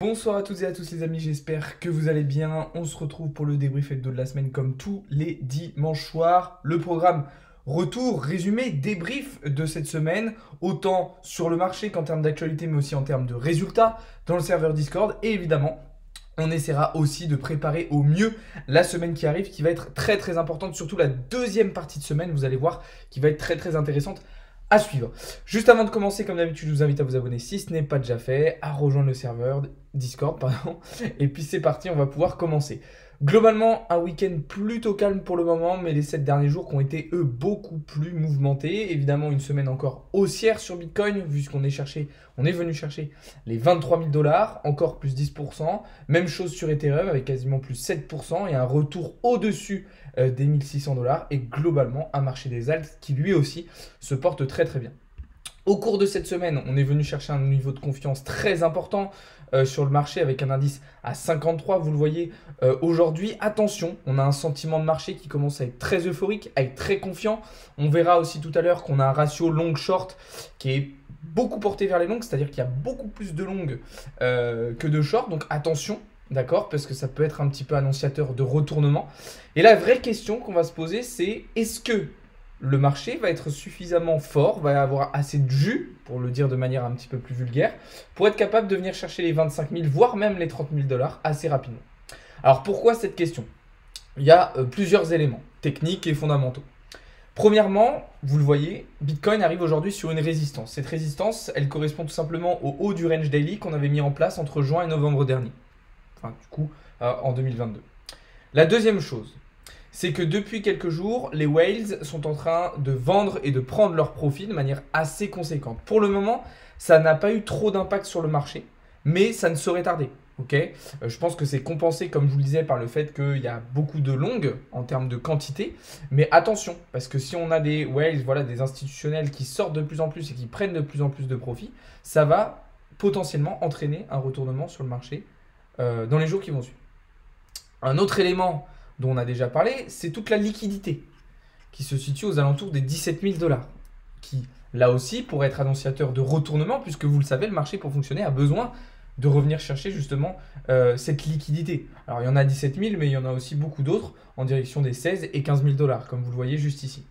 Bonsoir à toutes et à tous les amis, j'espère que vous allez bien. On se retrouve pour le débrief hebdo de la semaine comme tous les dimanches soirs. Le programme retour, résumé, débrief de cette semaine, autant sur le marché qu'en termes d'actualité, mais aussi en termes de résultats dans le serveur Discord. Et évidemment, on essaiera aussi de préparer au mieux la semaine qui arrive, qui va être très très importante, surtout la deuxième partie de semaine, vous allez voir, qui va être très très intéressante à suivre. Juste avant de commencer, comme d'habitude, je vous invite à vous abonner si ce n'est pas déjà fait, à rejoindre le serveur Discord, pardon. Et puis c'est parti, on va pouvoir commencer. Globalement, un week-end plutôt calme pour le moment, mais les 7 derniers jours qui ont été, eux, beaucoup plus mouvementés. Évidemment, une semaine encore haussière sur Bitcoin, puisqu'on est venu chercher les 23 000 $, encore plus 10%. Même chose sur Ethereum, avec quasiment plus 7%, et un retour au-dessus des 1600 $, et globalement, un marché des alts qui, lui aussi, se porte très très bien. Au cours de cette semaine, on est venu chercher un niveau de confiance très important sur le marché avec un indice à 53, vous le voyez aujourd'hui. Attention, on a un sentiment de marché qui commence à être très euphorique, à être très confiant. On verra aussi tout à l'heure qu'on a un ratio long-short qui est beaucoup porté vers les longues, c'est-à-dire qu'il y a beaucoup plus de longues que de short, donc attention. D'accord, parce que ça peut être un petit peu annonciateur de retournement. Et la vraie question qu'on va se poser, c'est est-ce que le marché va être suffisamment fort, va avoir assez de jus, pour le dire de manière un petit peu plus vulgaire, pour être capable de venir chercher les 25 000, voire même les 30 000 $ assez rapidement. Alors pourquoi cette question? Il y a plusieurs éléments techniques et fondamentaux. Premièrement, vous le voyez, Bitcoin arrive aujourd'hui sur une résistance. Cette résistance, elle correspond tout simplement au haut du range daily qu'on avait mis en place entre juin et novembre dernier. Enfin, du coup, en 2022. La deuxième chose, c'est que depuis quelques jours, les whales sont en train de vendre et de prendre leurs profits de manière assez conséquente. Pour le moment, ça n'a pas eu trop d'impact sur le marché, mais ça ne saurait tarder. Okay, je pense que c'est compensé, comme je vous le disais, par le fait qu'il y a beaucoup de longues en termes de quantité. Mais attention, parce que si on a des whales, voilà, des institutionnels qui sortent de plus en plus et qui prennent de plus en plus de profits, ça va potentiellement entraîner un retournement sur le marché dans les jours qui vont suivre. Un autre élément dont on a déjà parlé, c'est toute la liquidité qui se situe aux alentours des 17 000 $, qui, là aussi, pourrait être annonciateur de retournement, puisque vous le savez, le marché, pour fonctionner, a besoin de revenir chercher justement cette liquidité. Alors, il y en a 17 000, mais il y en a aussi beaucoup d'autres en direction des 16 et 15 000 $, comme vous le voyez juste ici.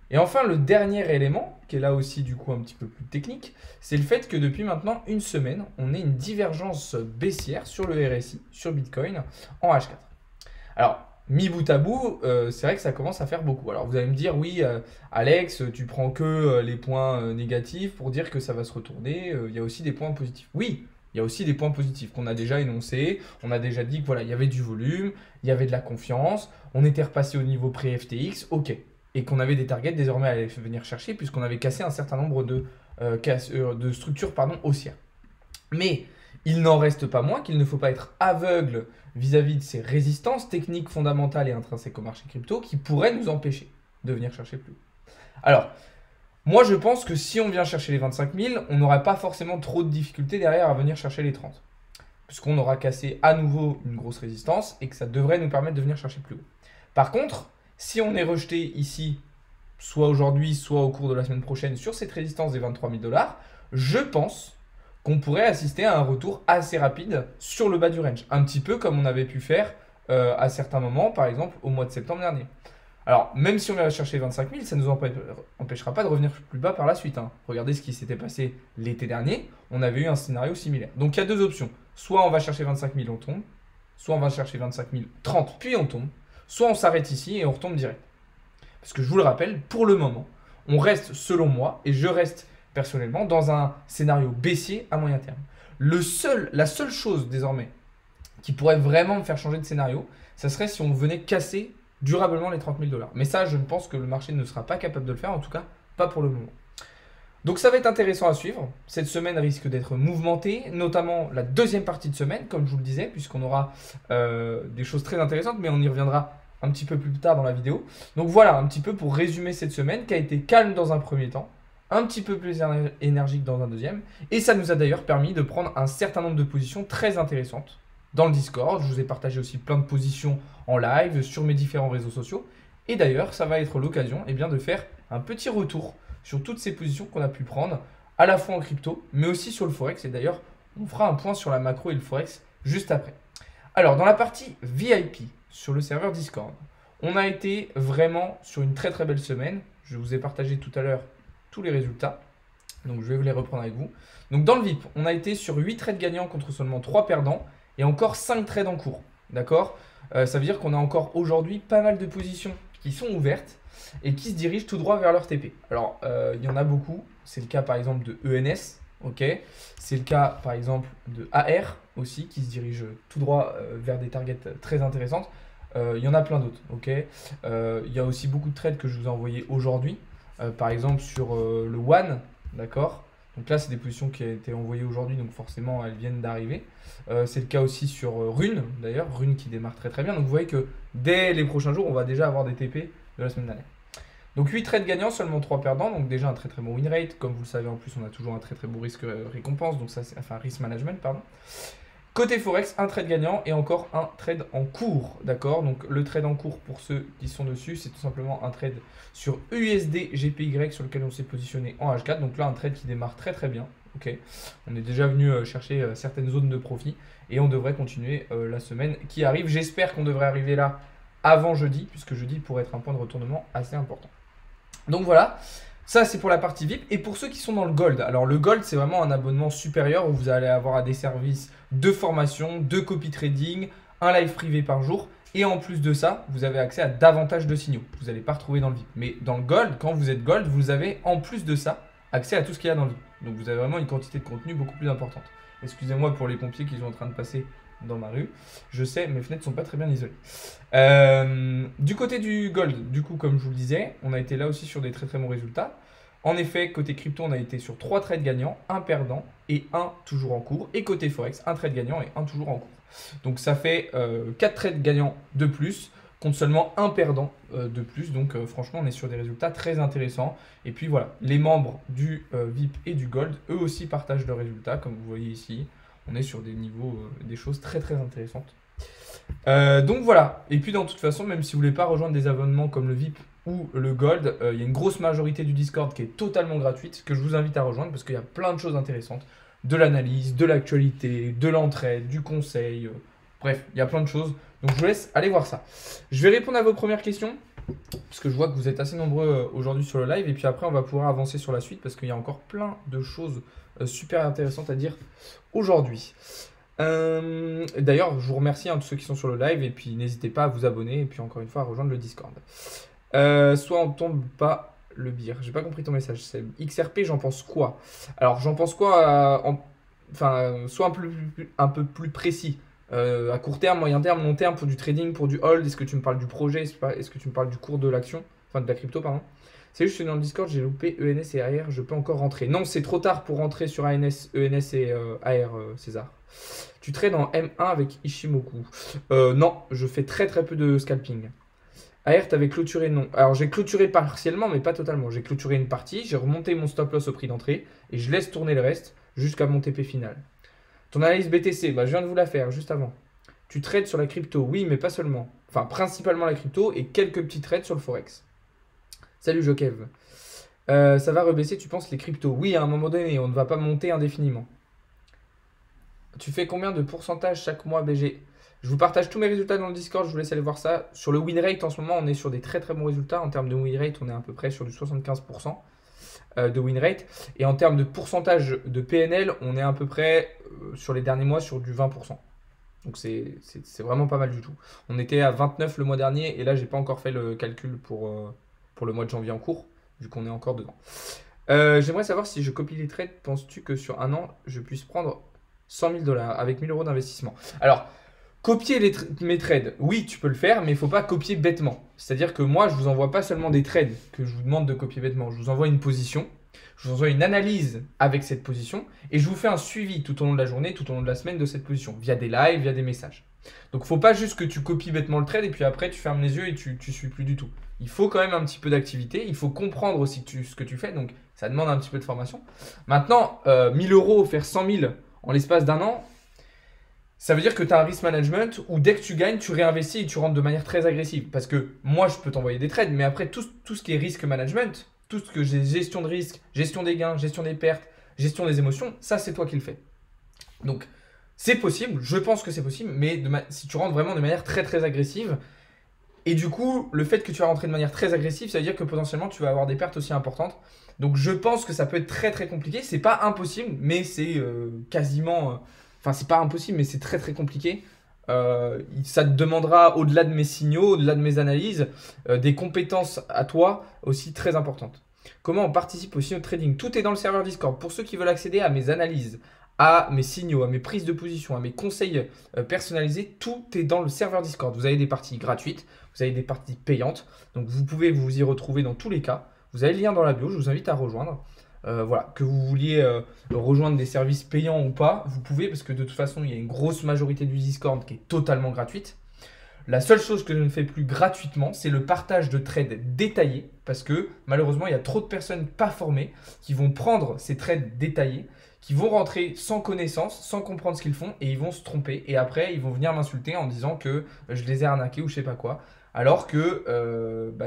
Et enfin, le dernier élément, qui est là aussi du coup un petit peu plus technique, c'est le fait que depuis maintenant une semaine, on ait une divergence baissière sur le RSI, sur Bitcoin, en H4. Alors, mis bout à bout, c'est vrai que ça commence à faire beaucoup. Alors, vous allez me dire, oui, Alex, tu prends que les points négatifs pour dire que ça va se retourner. Il y a aussi des points positifs. Oui, il y a aussi des points positifs qu'on a déjà énoncés. On a déjà dit que voilà, il y avait du volume, il y avait de la confiance, on était repassé au niveau pré-FTX, ok. Et qu'on avait des targets désormais à aller venir chercher puisqu'on avait cassé un certain nombre de structures haussières. Mais il n'en reste pas moins qu'il ne faut pas être aveugle vis-à-vis de ces résistances techniques fondamentales et intrinsèques au marché crypto qui pourraient nous empêcher de venir chercher plus haut. Alors, moi je pense que si on vient chercher les 25 000, on n'aurait pas forcément trop de difficultés derrière à venir chercher les 30. Puisqu'on aura cassé à nouveau une grosse résistance et que ça devrait nous permettre de venir chercher plus haut. Par contre, si on est rejeté ici, soit aujourd'hui, soit au cours de la semaine prochaine, sur cette résistance des 23 000 $, je pense qu'on pourrait assister à un retour assez rapide sur le bas du range. Un petit peu comme on avait pu faire à certains moments, par exemple au mois de septembre dernier. Alors, même si on va chercher 25 000, ça ne nous empêchera pas de revenir plus bas par la suite. Regardez ce qui s'était passé l'été dernier, on avait eu un scénario similaire. Donc, il y a deux options. Soit on va chercher 25 000, on tombe. Soit on va chercher 25 000, 30, puis on tombe. Soit on s'arrête ici et on retombe direct. Parce que je vous le rappelle, pour le moment, on reste, selon moi, et je reste personnellement, dans un scénario baissier à moyen terme. La seule chose désormais qui pourrait vraiment me faire changer de scénario, ça serait si on venait casser durablement les 30 000 $. Mais ça, je ne pense que le marché ne sera pas capable de le faire, en tout cas, pas pour le moment. Donc ça va être intéressant à suivre. Cette semaine risque d'être mouvementée, notamment la deuxième partie de semaine, comme je vous le disais, puisqu'on aura des choses très intéressantes, mais on y reviendra un petit peu plus tard dans la vidéo. Donc voilà, un petit peu pour résumer cette semaine qui a été calme dans un premier temps, un petit peu plus énergique dans un deuxième, et ça nous a d'ailleurs permis de prendre un certain nombre de positions très intéressantes dans le Discord. Je vous ai partagé aussi plein de positions en live sur mes différents réseaux sociaux, et d'ailleurs ça va être l'occasion de faire un petit retour sur toutes ces positions qu'on a pu prendre, à la fois en crypto, mais aussi sur le forex. Et d'ailleurs, On fera un point sur la macro et le Forex juste après. Alors, dans la partie VIP sur le serveur Discord, on a été vraiment sur une très très belle semaine. Je vous ai partagé tout à l'heure tous les résultats. Donc, je vais vous les reprendre avec vous. Donc, dans le VIP, on a été sur 8 trades gagnants contre seulement 3 perdants et encore 5 trades en cours. D'accord? Ça veut dire qu'on a encore aujourd'hui pas mal de positions qui sont ouvertes et qui se dirigent tout droit vers leur TP. Alors, il y en a beaucoup. C'est le cas par exemple de ENS. Ok, c'est le cas par exemple de AR aussi qui se dirige tout droit vers des targets très intéressantes. Il y en a plein d'autres. Ok, il y a aussi beaucoup de trades que je vous ai envoyés aujourd'hui. Par exemple sur le One, d'accord. Donc là, c'est des positions qui ont été envoyées aujourd'hui, donc forcément, elles viennent d'arriver. C'est le cas aussi sur Rune, d'ailleurs, Rune qui démarre très très bien. Donc vous voyez que dès les prochains jours, on va déjà avoir des TP de la semaine dernière. Donc 8 trades gagnants, seulement 3 perdants, donc déjà un très très bon win rate. Comme vous le savez, en plus, on a toujours un très très beau risque récompense, donc ça c'est enfin risk management, pardon. Côté Forex, un trade gagnant et encore un trade en cours, d'accord. Donc le trade en cours, pour ceux qui sont dessus, c'est tout simplement un trade sur USD GPY sur lequel on s'est positionné en H4. Donc là, un trade qui démarre très très bien, ok. On est déjà venu chercher certaines zones de profit et on devrait continuer la semaine qui arrive. J'espère qu'on devrait arriver là avant jeudi, puisque jeudi pourrait être un point de retournement assez important. Donc voilà, ça c'est pour la partie VIP. Et pour ceux qui sont dans le Gold, alors le Gold c'est vraiment un abonnement supérieur où vous allez avoir des services de formation, de copy trading, un live privé par jour. Et en plus de ça, vous avez accès à davantage de signaux. Vous n'allez pas retrouver dans le VIP. Mais dans le Gold, quand vous êtes Gold, vous avez en plus de ça accès à tout ce qu'il y a dans le VIP. Donc vous avez vraiment une quantité de contenu beaucoup plus importante. Excusez-moi pour les pompiers qui sont en train de passer dans ma rue. Je sais, mes fenêtres sont pas très bien isolées. Du côté du Gold, du coup, comme je vous le disais, on a été là aussi sur des très très bons résultats. En effet, côté crypto, on a été sur 3 trades gagnants, 1 perdant et 1 toujours en cours. Et côté Forex, 1 trade gagnant et 1 toujours en cours. Donc ça fait 4 trades gagnants de plus contre seulement 1 perdant de plus. Donc franchement, on est sur des résultats très intéressants. Et puis voilà, les membres du VIP et du Gold, eux aussi partagent leurs résultats, comme vous voyez ici. On est sur des niveaux, des choses très très intéressantes. Donc voilà. Et puis dans toute façon, même si vous ne voulez pas rejoindre des abonnements comme le VIP ou le Gold, il y a une grosse majorité du Discord qui est totalement gratuite, que je vous invite à rejoindre parce qu'il y a plein de choses intéressantes. De l'analyse, de l'actualité, de l'entraide, du conseil. Bref, il y a plein de choses. Donc je vous laisse aller voir ça. Je vais répondre à vos premières questions parce que je vois que vous êtes assez nombreux aujourd'hui sur le live. Et puis après, on va pouvoir avancer sur la suite parce qu'il y a encore plein de choses super intéressantes à dire aujourd'hui. D'ailleurs, je vous remercie tous ceux qui sont sur le live. Et puis n'hésitez pas à vous abonner. Et puis encore une fois, à rejoindre le Discord. Soit on tombe pas le beer. J'ai pas compris ton message. C'est XRP, j'en pense quoi? Alors, j'en pense quoi enfin, soit un peu plus précis. À court terme, moyen terme, long terme, pour du trading, pour du hold. Est-ce que tu me parles du projet? Est-ce que tu me parles du cours de l'action? Enfin, de la crypto, pardon. C'est juste que dans le Discord, j'ai loupé ENS et AR. Je peux encore rentrer. Non, c'est trop tard pour rentrer sur ENS et AR, César. Tu trades en M1 avec Ishimoku. Non, je fais très très peu de scalping. AR, t'avais clôturé, non. Alors, j'ai clôturé partiellement, mais pas totalement. J'ai clôturé une partie, j'ai remonté mon stop loss au prix d'entrée et je laisse tourner le reste jusqu'à mon TP final. Ton analyse BTC, je viens de vous la faire juste avant. Tu trades sur la crypto, oui, mais pas seulement. Enfin, principalement la crypto et quelques petits trades sur le Forex. Salut Jokev. Ça va rebaisser, tu penses, les cryptos? Oui, à un moment donné, on ne va pas monter indéfiniment. Tu fais combien de pourcentage chaque mois BG? Je vous partage tous mes résultats dans le Discord, je vous laisse aller voir ça. Sur le win rate, en ce moment, on est sur des très très bons résultats. En termes de win rate, on est à peu près sur du 75% de win rate. Et en termes de pourcentage de PNL, on est à peu près sur les derniers mois sur du 20%. Donc c'est vraiment pas mal du tout. On était à 29 le mois dernier et là, j'ai pas encore fait le calcul pour le mois de janvier en cours, vu qu'on est encore dedans. J'aimerais savoir si je copie les trades, penses-tu que sur un an, je puisse prendre 100 000 $ avec 1000 € d'investissement? Alors, copier mes trades, oui, tu peux le faire, mais il ne faut pas copier bêtement. C'est-à-dire que moi, je ne vous envoie pas seulement des trades que je vous demande de copier bêtement. Je vous envoie une position, je vous envoie une analyse avec cette position et je vous fais un suivi tout au long de la journée, tout au long de la semaine de cette position, via des lives, via des messages. Donc, il ne faut pas juste que tu copies bêtement le trade et puis après, tu fermes les yeux et tu ne suis plus du tout. Il faut quand même un petit peu d'activité, il faut comprendre aussi ce que tu fais, donc ça demande un petit peu de formation. Maintenant, 1000 € faire 100 000 en l'espace d'un an, ça veut dire que tu as un risk management où dès que tu gagnes, tu réinvestis et tu rentres de manière très agressive. Parce que moi, je peux t'envoyer des trades, mais après, tout ce qui est risk management, tout ce que j'ai gestion de risque, gestion des gains, gestion des pertes, gestion des émotions, ça, c'est toi qui le fais. Donc, c'est possible, je pense que c'est possible, mais si tu rentres vraiment de manière très très agressive, et du coup, le fait que tu vas rentrer de manière très agressive, ça veut dire que potentiellement tu vas avoir des pertes aussi importantes. Donc je pense que ça peut être très très compliqué. C'est pas impossible, mais c'est quasiment. Enfin, c'est pas impossible, mais c'est très très compliqué. Ça te demandera, au-delà de mes signaux, au-delà de mes analyses, des compétences à toi aussi très importantes. Comment on participe aussi au trading? Tout est dans le serveur Discord. Pour ceux qui veulent accéder à mes analyses, à mes signaux, à mes prises de position, à mes conseils personnalisés, tout est dans le serveur Discord. Vous avez des parties gratuites, vous avez des parties payantes, donc vous pouvez vous y retrouver dans tous les cas. Vous avez le lien dans la bio, je vous invite à rejoindre. Voilà, que vous vouliez rejoindre des services payants ou pas, vous pouvez, parce que de toute façon, il y a une grosse majorité du Discord qui est totalement gratuite. La seule chose que je ne fais plus gratuitement, c'est le partage de trades détaillés, parce que malheureusement, il y a trop de personnes pas formées qui vont prendre ces trades détaillés, qui vont rentrer sans connaissance, sans comprendre ce qu'ils font, et ils vont se tromper. Et après, ils vont venir m'insulter en disant que je les ai arnaqués ou je sais pas quoi. Alors que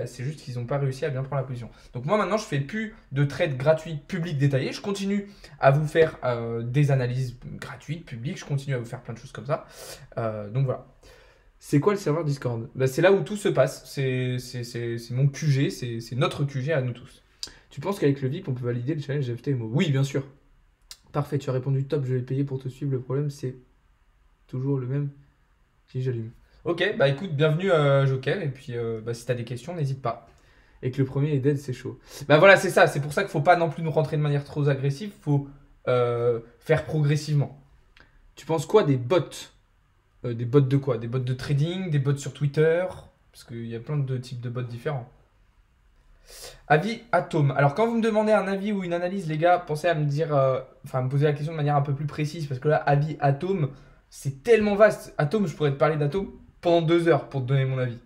c'est juste qu'ils n'ont pas réussi à bien prendre la position. Donc moi maintenant je fais plus de trades gratuits publics détaillés. Je continue à vous faire des analyses gratuites, publiques. Je continue à vous faire plein de choses comme ça. Donc voilà. C'est quoi le serveur Discord? C'est là où tout se passe. C'est mon QG, c'est notre QG à nous tous. Tu penses qu'avec le VIP on peut valider le challenge FTMO? Oui bien sûr. Parfait, tu as répondu top, je vais payer pour te suivre. Le problème c'est toujours le même si j'allume. Ok, bah écoute, bienvenue Joker, et puis si t'as des questions, n'hésite pas. Et que le premier est dead, c'est chaud. Bah voilà, c'est ça, c'est pour ça qu'il faut pas non plus nous rentrer de manière trop agressive, faut faire progressivement. Tu penses quoi des bots? Des bots de quoi? Des bots de trading, des bots sur Twitter? Parce qu'il y a plein de types de bots différents. Avis Atome. Alors quand vous me demandez un avis ou une analyse, les gars, pensez à me dire, à me poser la question de manière un peu plus précise, parce que là, avis Atome, c'est tellement vaste. Atome, je pourrais te parler d'Atome pendant 2 heures pour te donner mon avis.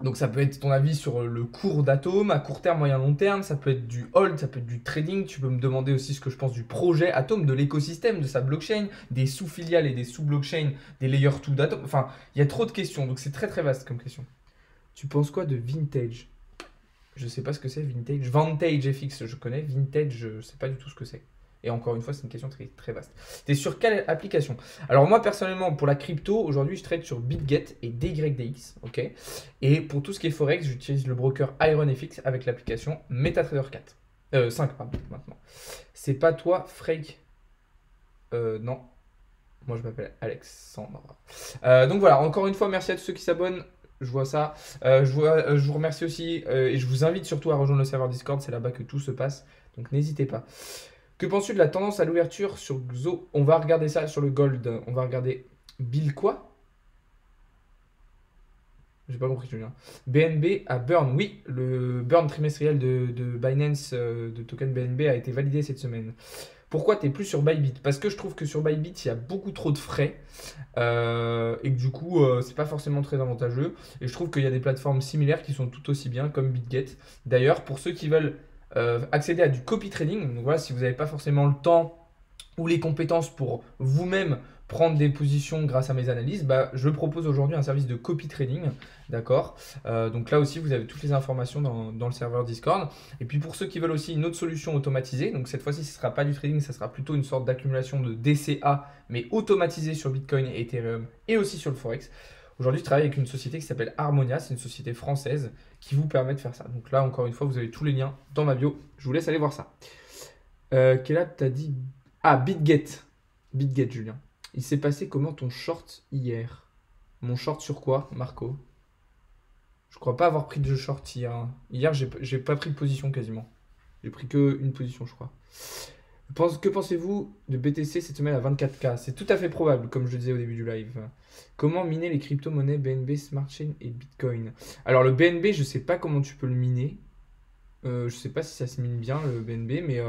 Donc ça peut être ton avis sur le cours d'Atome, à court terme, moyen, long terme, ça peut être du hold, ça peut être du trading, tu peux me demander aussi ce que je pense du projet Atome, de l'écosystème, de sa blockchain, des sous-filiales et des sous-blockchains, des layer 2 d'Atome, enfin, il y a trop de questions, donc c'est très très vaste comme question. Tu penses quoi de Vintage? Je sais pas ce que c'est Vintage. Vantage FX, je connais. Vintage, je sais pas du tout ce que c'est. Et encore une fois, c'est une question très, très vaste. T'es sur quelle application? Alors moi, personnellement, pour la crypto, aujourd'hui, je trade sur BitGet et DYDX. Ok. Et pour tout ce qui est Forex, j'utilise le broker IronFX avec l'application MetaTrader 4. 5, pardon, maintenant. C'est pas toi, Freak? Non. Moi, je m'appelle Alexandre. Donc voilà, encore une fois, merci à tous ceux qui s'abonnent. Je vois ça. Je vous remercie aussi et je vous invite surtout à rejoindre le serveur Discord. C'est là-bas que tout se passe. Donc n'hésitez pas. Que penses-tu de la tendance à l'ouverture sur XO? On va regarder ça sur le Gold. On va regarder Bill quoi? J'ai pas compris, Julien. BNB à Burn. Oui, le Burn trimestriel de Binance, de token BNB, a été validé cette semaine. Pourquoi tu n'es plus sur Bybit? Parce que je trouve que sur Bybit, il y a beaucoup trop de frais et que du coup, c'est pas forcément très avantageux. Et je trouve qu'il y a des plateformes similaires qui sont tout aussi bien, comme BitGet. D'ailleurs, pour ceux qui veulent accéder à du copy trading, donc voilà, si vous n'avez pas forcément le temps ou les compétences pour vous-même prendre des positions grâce à mes analyses, je propose aujourd'hui un service de copy trading. D'accord. Donc là aussi, vous avez toutes les informations dans le serveur Discord. Et puis pour ceux qui veulent aussi une autre solution automatisée, donc cette fois-ci, ce ne sera pas du trading, ça sera plutôt une sorte d'accumulation de DCA, mais automatisée sur Bitcoin et Ethereum et aussi sur le Forex. Aujourd'hui, je travaille avec une société qui s'appelle Harmonia, c'est une société française qui vous permet de faire ça. Donc là, encore une fois, vous avez tous les liens dans ma bio. Je vous laisse aller voir ça. Quelle app t'as dit? Ah, BitGet. BitGet, Julien. Il s'est passé comment ton short hier? Mon short sur quoi, Marco? Je crois pas avoir pris de short hier. Hier, j'ai pas pris de position quasiment. J'ai pris qu'une position, je crois. Que pensez-vous de BTC cette semaine à 24K? C'est tout à fait probable, comme je le disais au début du live. Comment miner les crypto-monnaies BNB, Smart Chain et Bitcoin? Alors, le BNB, je sais pas comment tu peux le miner. Je sais pas si ça se mine bien le BNB, mais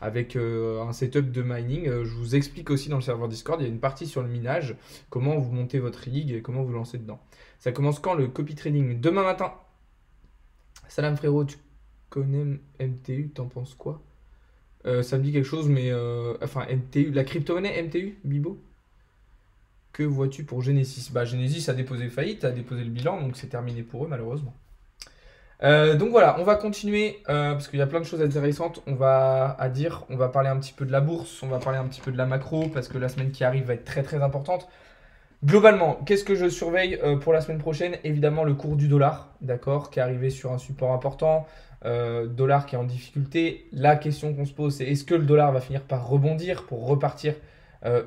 avec un setup de mining, je vous explique aussi dans le serveur Discord, il y a une partie sur le minage, comment vous montez votre rig et comment vous lancez dedans. Ça commence quand le copy trading? Demain matin. Salam frérot, tu connais MTU, t'en penses quoi? Ça me dit quelque chose, mais enfin MTU, la crypto-monnaie MTU, Bibo? Que vois-tu pour Genesis? Genesis a déposé faillite, a déposé le bilan, donc c'est terminé pour eux malheureusement. Donc voilà, on va continuer parce qu'il y a plein de choses intéressantes. On va dire, on va parler un petit peu de la bourse, on va parler un petit peu de la macro parce que la semaine qui arrive va être très très importante. Globalement, qu'est-ce que je surveille pour la semaine prochaine? Évidemment, le cours du dollar, d'accord, qui est arrivé sur un support important. Dollar qui est en difficulté. La question qu'on se pose, c'est est-ce que le dollar va finir par rebondir pour repartir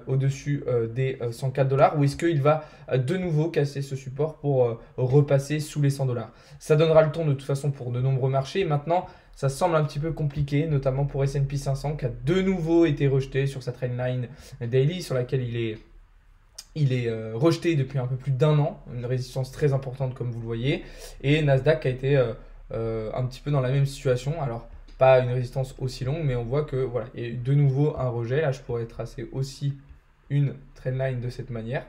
au-dessus des 104 dollars ou est-ce qu'il va de nouveau casser ce support pour repasser sous les 100 dollars? Ça donnera le ton de toute façon pour de nombreux marchés. Maintenant, ça semble un petit peu compliqué, notamment pour S&P 500 qui a de nouveau été rejeté sur sa trendline daily sur laquelle il est rejeté depuis un peu plus d'1 an, une résistance très importante comme vous le voyez, et Nasdaq a été un petit peu dans la même situation. Alors, pas une résistance aussi longue, mais on voit que voilà, il y a eu de nouveau un rejet. Là, je pourrais tracer aussi une trendline de cette manière.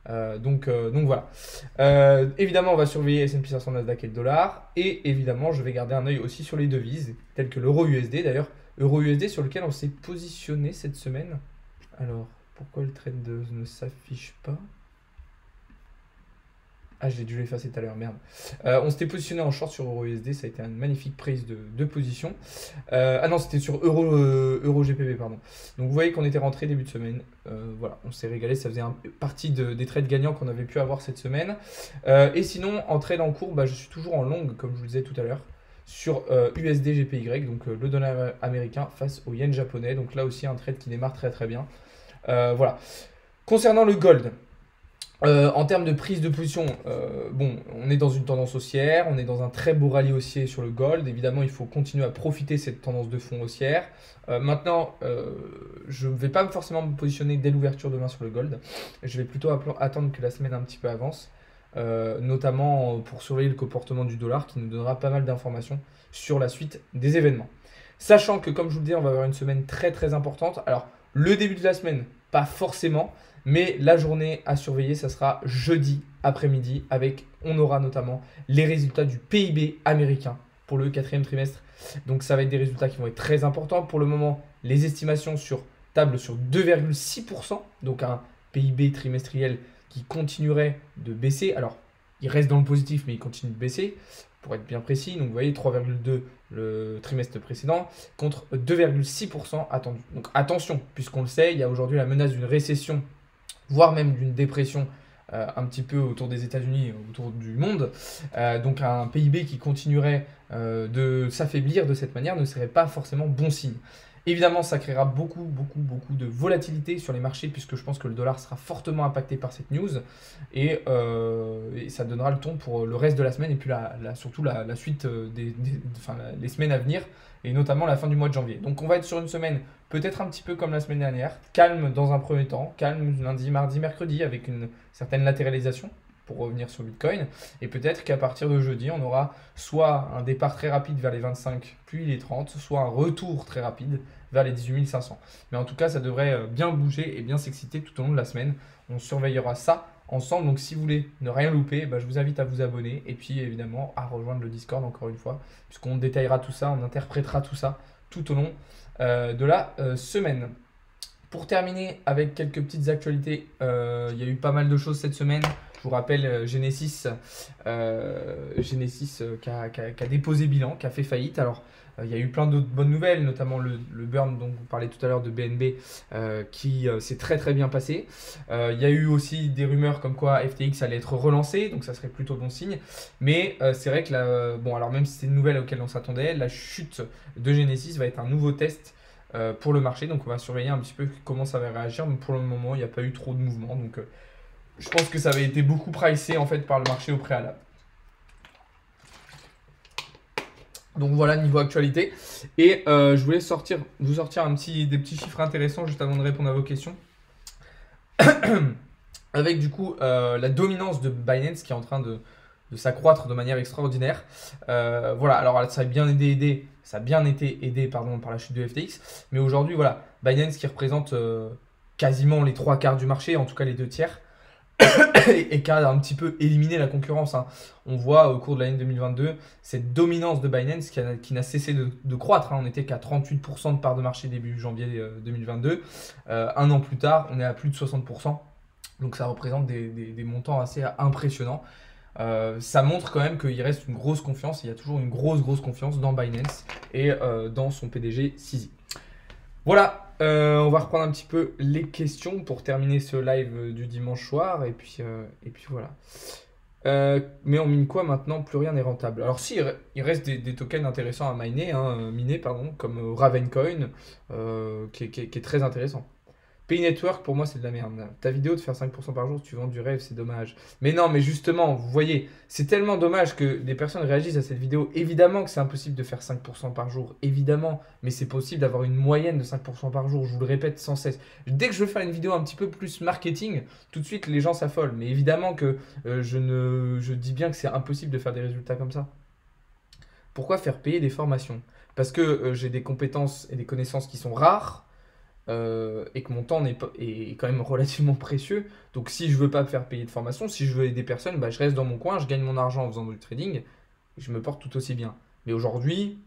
Donc voilà. Évidemment, on va surveiller S&P 500, Nasdaq et le dollar. Et évidemment, je vais garder un œil aussi sur les devises, telles que l'euro USD. D'ailleurs, euro USD sur lequel on s'est positionné cette semaine. Alors, pourquoi le trade ne s'affiche pas? Ah, j'ai dû l'effacer tout à l'heure, merde. On s'était positionné en short sur Euro USD, ça a été une magnifique prise de position. Ah non, c'était sur Euro GPB, pardon. Donc vous voyez qu'on était rentré début de semaine. Voilà, on s'est régalé, ça faisait partie des trades gagnants qu'on avait pu avoir cette semaine. Et sinon, en trade en cours, je suis toujours en longue, comme je vous le disais tout à l'heure, sur USD GPY, donc le dollar américain face au yen japonais. Donc là aussi, un trade qui démarre très très bien. Voilà. Concernant le gold. En termes de prise de position, bon, on est dans une tendance haussière, on est dans un très beau rallye haussier sur le gold. Évidemment, il faut continuer à profiter de cette tendance de fond haussière. Maintenant, je ne vais pas forcément me positionner dès l'ouverture demain sur le gold. Je vais plutôt attendre que la semaine un petit peu avance, notamment pour surveiller le comportement du dollar qui nous donnera pas mal d'informations sur la suite des événements. Sachant que, comme je vous le dis, on va avoir une semaine très très importante. Alors, le début de la semaine, pas forcément. Mais la journée à surveiller, ça sera jeudi après-midi on aura notamment les résultats du PIB américain pour le 4e trimestre. Donc ça va être des résultats qui vont être très importants. Pour le moment, les estimations tablent sur 2,6%, donc un PIB trimestriel qui continuerait de baisser. Alors, il reste dans le positif, mais il continue de baisser, pour être bien précis. Donc vous voyez, 3,2 le trimestre précédent contre 2,6% attendu. Donc attention, puisqu'on le sait, il y a aujourd'hui la menace d'une récession voire même d'une dépression un petit peu autour des États-Unis, autour du monde. Donc un PIB qui continuerait de s'affaiblir de cette manière ne serait pas forcément bon signe. Évidemment, ça créera beaucoup de volatilité sur les marchés puisque je pense que le dollar sera fortement impacté par cette news et ça donnera le ton pour le reste de la semaine et puis surtout la suite les semaines à venir et notamment la fin du mois de janvier. Donc on va être sur une semaine peut-être un petit peu comme la semaine dernière, calme dans un premier temps, calme lundi, mardi, mercredi avec une certaine latéralisation pour revenir sur Bitcoin. Et peut-être qu'à partir de jeudi, on aura soit un départ très rapide vers les 25 puis les 30, soit un retour très rapide vers les 18 500. Mais en tout cas, ça devrait bien bouger et bien s'exciter tout au long de la semaine. On surveillera ça ensemble. Donc si vous voulez ne rien louper, je vous invite à vous abonner et puis évidemment à rejoindre le Discord encore une fois, puisqu'on détaillera tout ça, on interprétera tout ça tout au long de la semaine. Pour terminer avec quelques petites actualités, il y a eu pas mal de choses cette semaine. Je vous rappelle Genesis qui a déposé bilan, qui a fait faillite. Alors, il y a eu plein d'autres bonnes nouvelles, notamment le burn dont vous parlez tout à l'heure de BNB qui s'est très très bien passé. Il y a eu aussi des rumeurs comme quoi FTX allait être relancé, donc ça serait plutôt bon signe. Mais c'est vrai que alors même si c'est une nouvelle auquel on s'attendait, la chute de Genesis va être un nouveau test pour le marché. Donc on va surveiller un petit peu comment ça va réagir. Mais pour le moment, il n'y a pas eu trop de mouvements. Donc je pense que ça avait été beaucoup pricé en fait par le marché au préalable. Donc voilà niveau actualité. Et je voulais vous sortir des petits chiffres intéressants juste avant de répondre à vos questions. Avec du coup la dominance de Binance qui est en train de s'accroître de manière extraordinaire. Voilà, alors ça a bien été aidé par la chute de FTX. Mais aujourd'hui, voilà, Binance qui représente quasiment les 3/4 du marché, en tout cas les 2/3. Et qui a un petit peu éliminé la concurrence. On voit au cours de l'année 2022 cette dominance de Binance qui n'a cessé de croître. On n'était qu'à 38% de part de marché début janvier 2022. Un an plus tard, on est à plus de 60%. Donc ça représente des montants assez impressionnants. Ça montre quand même qu'il reste une grosse confiance. Il y a toujours une grosse confiance dans Binance et dans son PDG Sisi. Voilà, on va reprendre un petit peu les questions pour terminer ce live du dimanche soir. Et puis voilà. Mais on mine quoi maintenant? Plus rien n'est rentable. Alors si, il reste des tokens intéressants à miner, pardon, comme Ravencoin, qui est très intéressant. Pay Network, pour moi, c'est de la merde. Ta vidéo de faire 5% par jour, tu vends du rêve, c'est dommage. Mais non, mais justement, vous voyez, c'est tellement dommage que des personnes réagissent à cette vidéo. Évidemment que c'est impossible de faire 5% par jour, évidemment. Mais c'est possible d'avoir une moyenne de 5% par jour, je vous le répète sans cesse. Dès que je veux faire une vidéo un petit peu plus marketing, tout de suite, les gens s'affolent. Mais évidemment que je dis bien que c'est impossible de faire des résultats comme ça. Pourquoi faire payer des formations? Parce que j'ai des compétences et des connaissances qui sont rares. Et que mon temps est quand même relativement précieux. Donc si je veux pas me faire payer de formation, si je veux aider personne, bah, je reste dans mon coin, je gagne mon argent en faisant du trading et je me porte tout aussi bien. Mais aujourd'hui,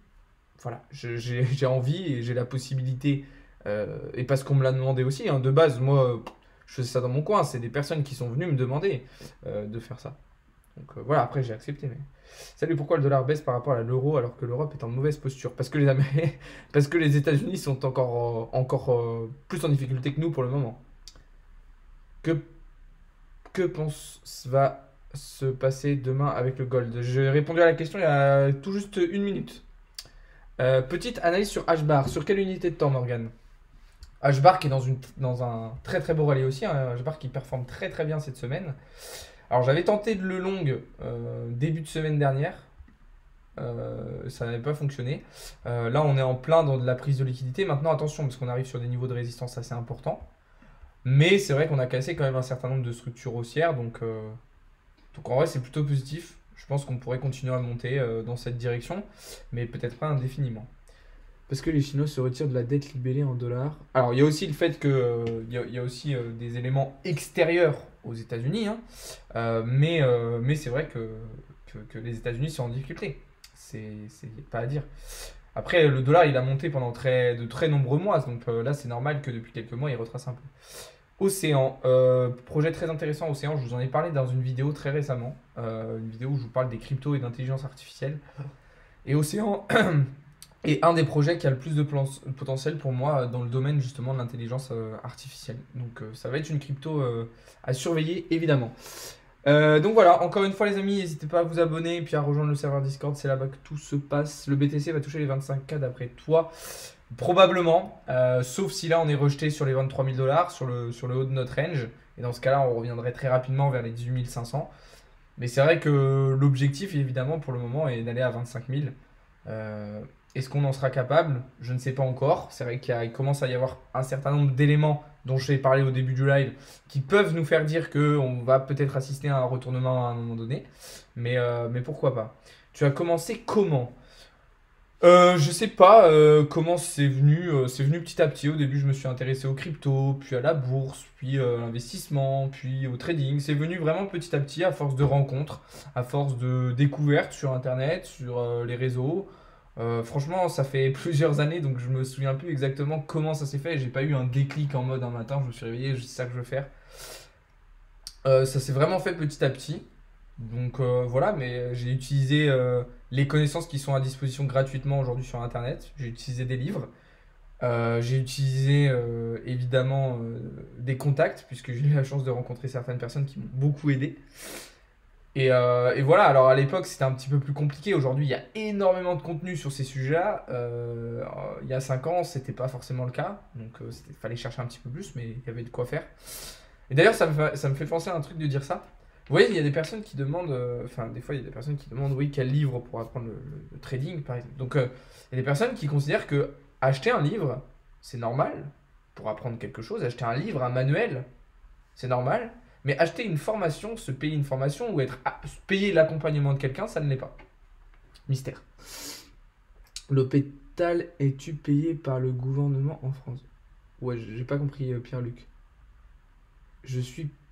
voilà, j'ai envie et j'ai la possibilité, et parce qu'on me l'a demandé aussi, hein, de base, moi, je faisais ça dans mon coin, c'est des personnes qui sont venues me demander de faire ça. Donc voilà, après j'ai accepté. Mais... Salut, pourquoi le dollar baisse par rapport à l'euro alors que l'Europe est en mauvaise posture? Parce que parce que les États-Unis sont encore plus en difficulté que nous pour le moment. Que, que pense va se passer demain avec le gold? J'ai répondu à la question il y a tout juste une minute. Petite analyse sur HBAR. Sur quelle unité de temps, Morgan? HBAR qui est dans un très beau rallye aussi. Hein, HBAR qui performe très bien cette semaine. Alors j'avais tenté de le long début de semaine dernière, ça n'avait pas fonctionné. Là on est en plein dans de la prise de liquidité. Maintenant attention parce qu'on arrive sur des niveaux de résistance assez importants. Mais c'est vrai qu'on a cassé quand même un certain nombre de structures haussières. Donc en vrai c'est plutôt positif. Je pense qu'on pourrait continuer à monter dans cette direction, mais peut-être pas indéfiniment. Parce que les Chinois se retirent de la dette libellée en dollars. Alors, il y a aussi le fait que il y a aussi des éléments extérieurs aux États-Unis, hein. Mais c'est vrai que les États-Unis sont en difficulté. C'est pas à dire. Après, le dollar, il a monté pendant de très nombreux mois. Donc là, c'est normal que depuis quelques mois, il retrace un peu. Océan, projet très intéressant. Océan, je vous en ai parlé dans une vidéo très récemment. Une vidéo où je vous parle des cryptos et d'intelligence artificielle. Et Océan. Et un des projets qui a le plus de potentiel pour moi dans le domaine justement de l'intelligence artificielle. Donc ça va être une crypto à surveiller évidemment. Donc voilà, encore une fois les amis, n'hésitez pas à vous abonner et puis à rejoindre le serveur Discord, c'est là-bas que tout se passe. Le BTC va toucher les 25K d'après toi, probablement, sauf si là on est rejeté sur les 23 000 dollars, sur le haut de notre range. Et dans ce cas-là, on reviendrait très rapidement vers les 18 500. Mais c'est vrai que l'objectif évidemment pour le moment est d'aller à 25 000. Est-ce qu'on en sera capable? Je ne sais pas encore. C'est vrai qu'il commence à y avoir un certain nombre d'éléments dont je vais parler au début du live qui peuvent nous faire dire qu'on va peut-être assister à un retournement à un moment donné. Mais pourquoi pas? Tu as commencé comment? Je sais pas comment c'est venu. C'est venu petit à petit. Au début, je me suis intéressé aux cryptos, puis à la bourse, puis à l'investissement, puis au trading. C'est venu vraiment petit à petit à force de rencontres, à force de découvertes sur Internet, sur les réseaux. Franchement, ça fait plusieurs années, donc je me souviens plus exactement comment ça s'est fait. J'ai pas eu un déclic en mode un matin, je me suis réveillé, c'est ça que je veux faire. Ça s'est vraiment fait petit à petit. Donc voilà, mais j'ai utilisé les connaissances qui sont à disposition gratuitement aujourd'hui sur Internet. J'ai utilisé des livres. J'ai utilisé évidemment des contacts, puisque j'ai eu la chance de rencontrer certaines personnes qui m'ont beaucoup aidé. Et voilà, alors à l'époque c'était un petit peu plus compliqué. Aujourd'hui il y a énormément de contenu sur ces sujets-là. Il y a 5 ans c'était pas forcément le cas. Donc il fallait chercher un petit peu plus, mais il y avait de quoi faire. Et d'ailleurs ça me fait penser à un truc de dire ça. Vous voyez, il y a des personnes qui demandent, enfin des fois il y a des personnes qui demandent oui quel livre pour apprendre le trading par exemple. Donc il y a des personnes qui considèrent que acheter un livre c'est normal pour apprendre quelque chose. Acheter un livre, un manuel, c'est normal. Mais acheter une formation, se payer une formation ou payer l'accompagnement de quelqu'un, ça ne l'est pas. Mystère. L'hôpital es-tu payé par le gouvernement en France? Ouais, j'ai pas compris Pierre-Luc.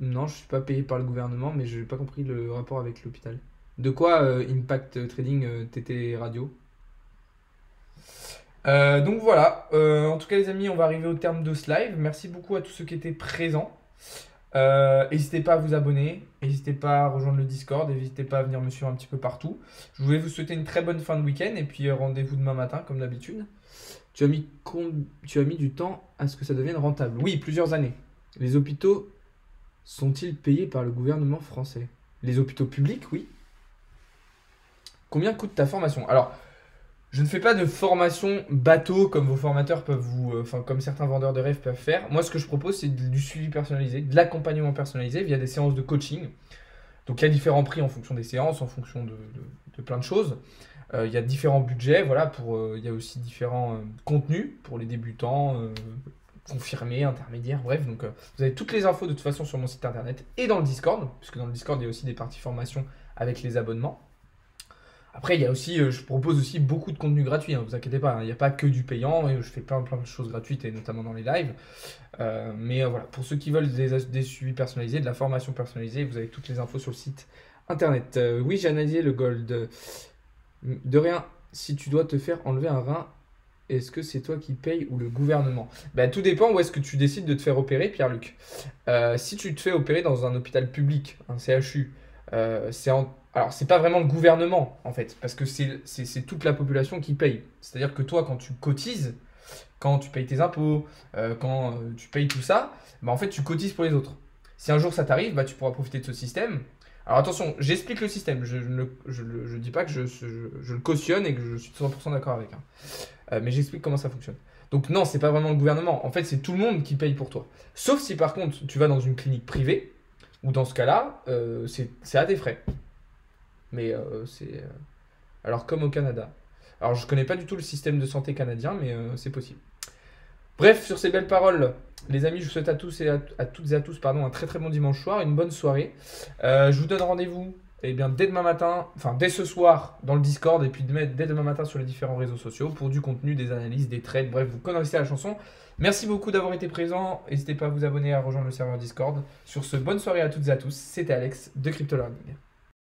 Non, je suis pas payé par le gouvernement, mais je n'ai pas compris le rapport avec l'hôpital. De quoi Impact Trading TT Radio? Donc voilà. En tout cas les amis, on va arriver au terme de ce live. Merci beaucoup à tous ceux qui étaient présents. N'hésitez pas à vous abonner, n'hésitez pas à rejoindre le Discord, n'hésitez pas à venir me suivre un petit peu partout. Je voulais vous souhaiter une très bonne fin de week-end et puis rendez-vous demain matin comme d'habitude. Tu as mis du temps à ce que ça devienne rentable. Oui, plusieurs années. Les hôpitaux sont-ils payés par le gouvernement français? Les hôpitaux publics, oui. Combien coûte ta formation? Alors, je ne fais pas de formation bateau comme vos formateurs peuvent enfin comme certains vendeurs de rêves peuvent faire. Moi, ce que je propose, c'est du suivi personnalisé, de l'accompagnement personnalisé via des séances de coaching. Donc, il y a différents prix en fonction des séances, en fonction de plein de choses. Il y a différents budgets, voilà, il y a aussi différents contenus pour les débutants, confirmés, intermédiaires, bref. Donc, vous avez toutes les infos de toute façon sur mon site internet et dans le Discord, puisque dans le Discord, il y a aussi des parties formation avec les abonnements. Après, il y a aussi, je propose aussi beaucoup de contenu gratuit, hein, vous inquiétez pas, hein, il n'y a pas que du payant, et je fais plein de choses gratuites, et notamment dans les lives. Mais voilà, pour ceux qui veulent des suivis personnalisés, de la formation personnalisée, vous avez toutes les infos sur le site internet. Oui, j'ai analysé le gold. De rien, si tu dois te faire enlever un rein, est-ce que c'est toi qui payes ou le gouvernement? Ben, tout dépend où est-ce que tu décides de te faire opérer, Pierre-Luc. Si tu te fais opérer dans un hôpital public, un CHU, alors c'est pas vraiment le gouvernement en fait, parce que c'est toute la population qui paye. C'est-à-dire que toi, quand tu cotises, quand tu payes tes impôts, quand tu payes tout ça, bah en fait tu cotises pour les autres. Si un jour ça t'arrive, bah tu pourras profiter de ce système. Alors attention, j'explique le système, je dis pas que je le cautionne et que je suis 100% d'accord avec, hein. Mais j'explique comment ça fonctionne. Donc non, c'est pas vraiment le gouvernement, en fait c'est tout le monde qui paye pour toi. Sauf si par contre tu vas dans une clinique privée, ou dans ce cas-là, c'est à tes frais. Mais c'est... Alors comme au Canada. Alors je connais pas du tout le système de santé canadien, mais c'est possible. Bref, sur ces belles paroles, les amis, je vous souhaite à tous et à toutes et à tous un très très bon dimanche soir, une bonne soirée. Je vous donne rendez-vous dès demain matin, enfin dès ce soir dans le Discord et puis dès demain matin sur les différents réseaux sociaux pour du contenu, des analyses, des trades, bref, vous connaissez la chanson. Merci beaucoup d'avoir été présent. N'hésitez pas à vous abonner et à rejoindre le serveur Discord. Sur ce, bonne soirée à toutes et à tous. C'était Alex de Crypto Learning.